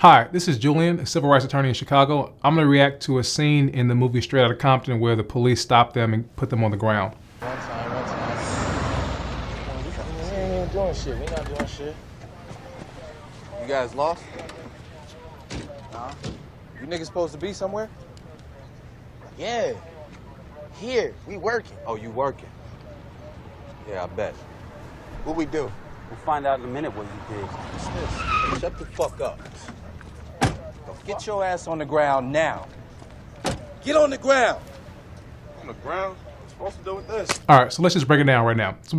Hi, this is Julian, a civil rights attorney in Chicago. I'm going to react to a scene in the movie Straight Outta Compton where the police stopped them and put them on the ground. One time. We ain't even doing shit. We not doing shit. You guys lost? Nah. You niggas supposed to be somewhere? Yeah. Here. We working. Oh, you working? Yeah, I bet. What we do? We'll find out in a minute what you did. What's this? Shut the fuck up. Get your ass on the ground now. Get on the ground. On the ground? What's supposed to do with this? All right, so let's just break it down right now. So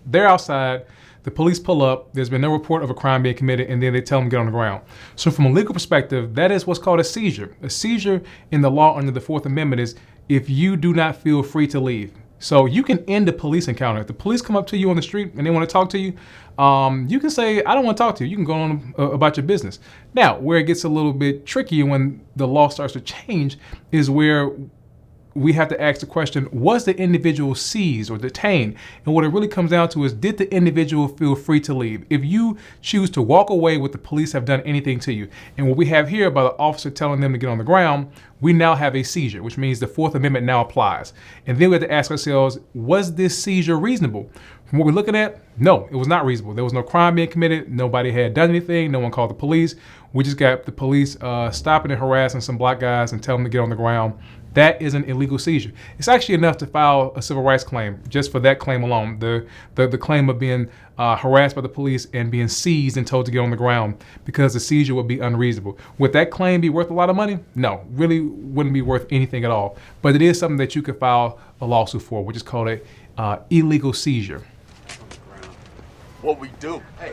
they're outside, the police pull up, there's been no report of a crime being committed, and then they tell them to get on the ground. So from a legal perspective, that is what's called a seizure. A seizure in the law under the Fourth Amendment is if you do not feel free to leave. So you can end a police encounter. If the police come up to you on the street and they want to talk to you, you can say, I don't want to talk to you. You can go on about your business. Now, where it gets a little bit tricky when the law starts to change is where we have to ask the question, was the individual seized or detained? And what it really comes down to is, did the individual feel free to leave? If you choose to walk away with the police have done anything to you, and what we have here by the officer telling them to get on the ground, we now have a seizure, which means the Fourth Amendment now applies. And then we have to ask ourselves, was this seizure reasonable? From what we're looking at, no, it was not reasonable. There was no crime being committed. Nobody had done anything. No one called the police. We just got the police stopping and harassing some black guys and telling them to get on the ground. That is an illegal seizure. It's actually enough to file a civil rights claim just for that claim alone. The claim of being harassed by the police and being seized and told to get on the ground because the seizure would be unreasonable. Would that claim be worth a lot of money? No, really wouldn't be worth anything at all. But it is something that you could file a lawsuit for, which is called a illegal seizure. What we do? Hey,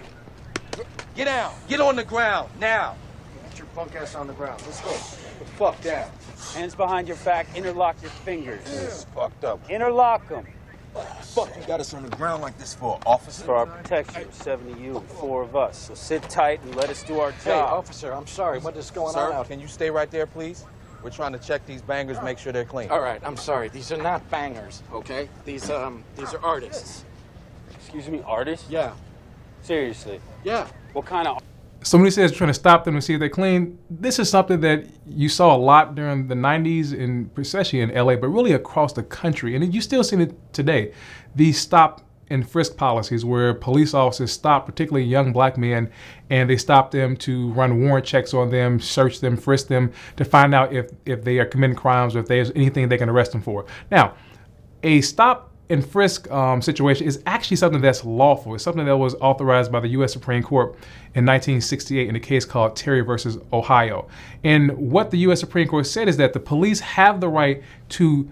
get down. Get on the ground now. Get your punk ass on the ground. Let's go. The fuck down. Hands behind your back, interlock your fingers. This is fucked up. Interlock them. Fuck, you got us on the ground like this for, officer? For our protection, 7 of you and 4 of us. So sit tight and let us do our job. Hey, officer, I'm sorry. What is going on out Sir, can you stay right there, please? We're trying to check these bangers, make sure they're clean. All right, I'm sorry. These are not bangers, okay? These are artists. Excuse me, artist? Yeah. Seriously? Yeah. What kind of... So when he says trying to stop them and see if they're clean, this is something that you saw a lot during the 90s, and especially in LA, but really across the country. And you still see it today. These stop and frisk policies where police officers stop particularly young black men and they stop them to run warrant checks on them, search them, frisk them to find out if they are committing crimes or if there's anything they can arrest them for. Now, a stop and frisk situation is actually something that's lawful. It's something that was authorized by the U.S. Supreme Court in 1968 in a case called Terry versus Ohio. And what the U.S. Supreme Court said is that the police have the right to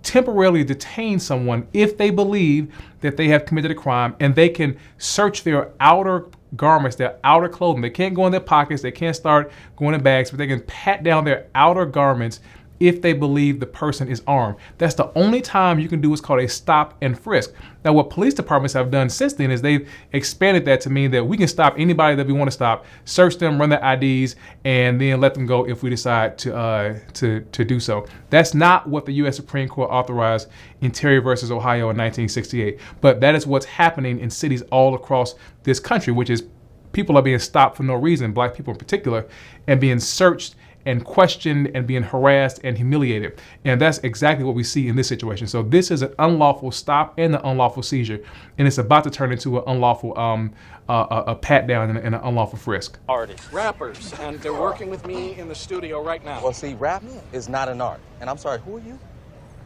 temporarily detain someone if they believe that they have committed a crime, and they can search their outer garments, their outer clothing. They can't go in their pockets, they can't start going in bags, but they can pat down their outer garments if they believe the person is armed. That's the only time you can do what's called a stop and frisk. Now, what police departments have done since then is they've expanded that to mean that we can stop anybody that we want to stop, search them, run their IDs, and then let them go if we decide to do so. That's not what the U.S. Supreme Court authorized in Terry versus Ohio in 1968. But that is what's happening in cities all across this country, which is people are being stopped for no reason, black people in particular, and being searched and questioned and being harassed and humiliated. And that's exactly what we see in this situation. So this is an unlawful stop and an unlawful seizure, and it's about to turn into an unlawful a pat down and an unlawful frisk. Artists. Rappers, and they're working with me in the studio right now. Well, see, rap is not an art. And I'm sorry, who are you?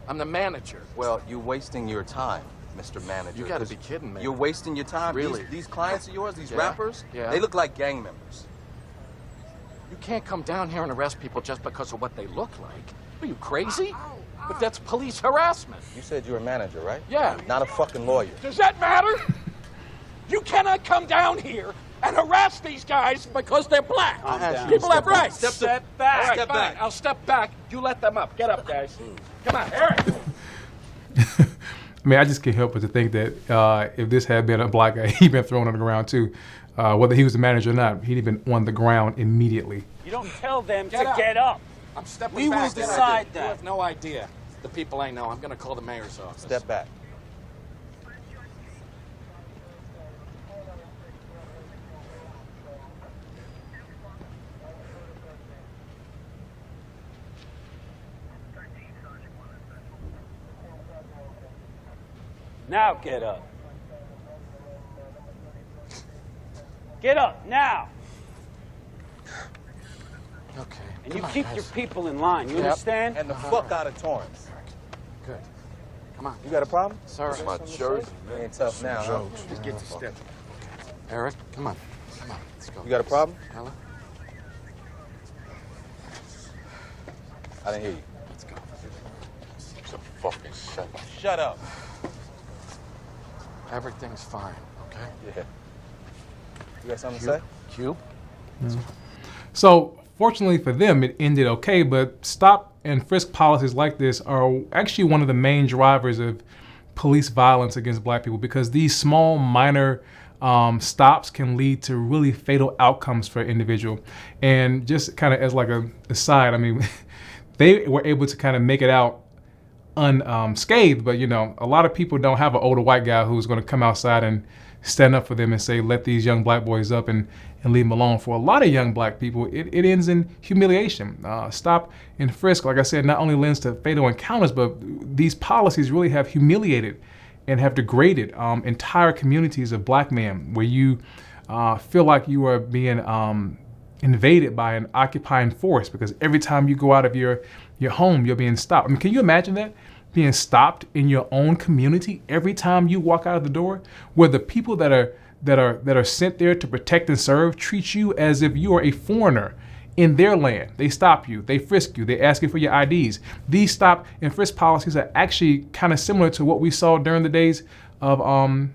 I'm the manager. Well, you're wasting your time, Mr. Manager. You gotta be kidding me. You're wasting your time. Really? These clients of yours, these Yeah. rappers, Yeah. they look like gang members. You can't come down here and arrest people just because of what they look like. Are you crazy? But that's police harassment. You said you're a manager, right? Yeah. Not a fucking lawyer. Does that matter? You cannot come down here and harass these guys because they're black. Calm down. People have Step back. rights. Step back. All right, Step fine. back. I'll step back. You let them up. Get up, guys. Come on, Eric. I mean, I just can't help but to think that if this had been a black guy, he'd been thrown on the ground too. Whether he was the manager or not, he'd have been on the ground immediately. You don't tell them Get to up. get up. I'm stepping We back. will Get up. decide You that. have no idea. The people I know. I'm going to call the mayor's office. Step back. Now get up. Get up, now! Okay. And Come you on, keep guys. your people in line, you Yep. understand? And the fuck out of Torrance. Good. Come on. You got a problem? Sorry. My jersey, You ain't tough now, huh? Just get to step. Eric, come on. Come on. Let's go. You got a problem? Ella, I didn't hear you. let's go. It's a fucking shame. Shut up. Everything's fine, okay? Yeah. You got something to say? Cube? So fortunately for them, it ended okay, but stop and frisk policies like this are actually one of the main drivers of police violence against black people, because these small, minor stops can lead to really fatal outcomes for an individual. And just kind of as like a aside, I mean, they were able to kind of make it out unscathed, but you know, a lot of people don't have an older white guy who's going to come outside and stand up for them and say, let these young black boys up and leave them alone. For a lot of young black people, it ends in humiliation. Stop and frisk, like I said, not only lends to fatal encounters, but these policies really have humiliated and have degraded entire communities of black men, where you feel like you are being invaded by an occupying force, because every time you go out of your home, you're being stopped. I mean, can you imagine that? Being stopped in your own community every time you walk out of the door, where the people that are sent there to protect and serve treat you as if you are a foreigner in their land. They stop you, they frisk you, they ask you for your IDs. These stop and frisk policies are actually kind of similar to what we saw during the days of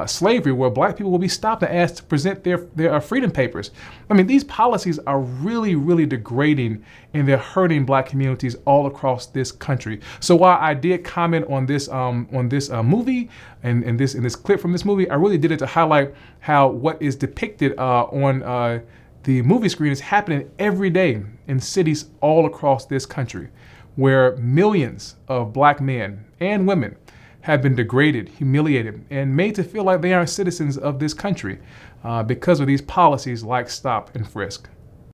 slavery, where black people will be stopped and asked to present their freedom papers. I mean, these policies are really, really degrading, and they're hurting black communities all across this country. So while I did comment on this movie and this clip from this movie, I really did it to highlight how what is depicted on the movie screen is happening every day in cities all across this country, where millions of black men and women have been degraded, humiliated, and made to feel like they aren't citizens of this country because of these policies like stop and frisk.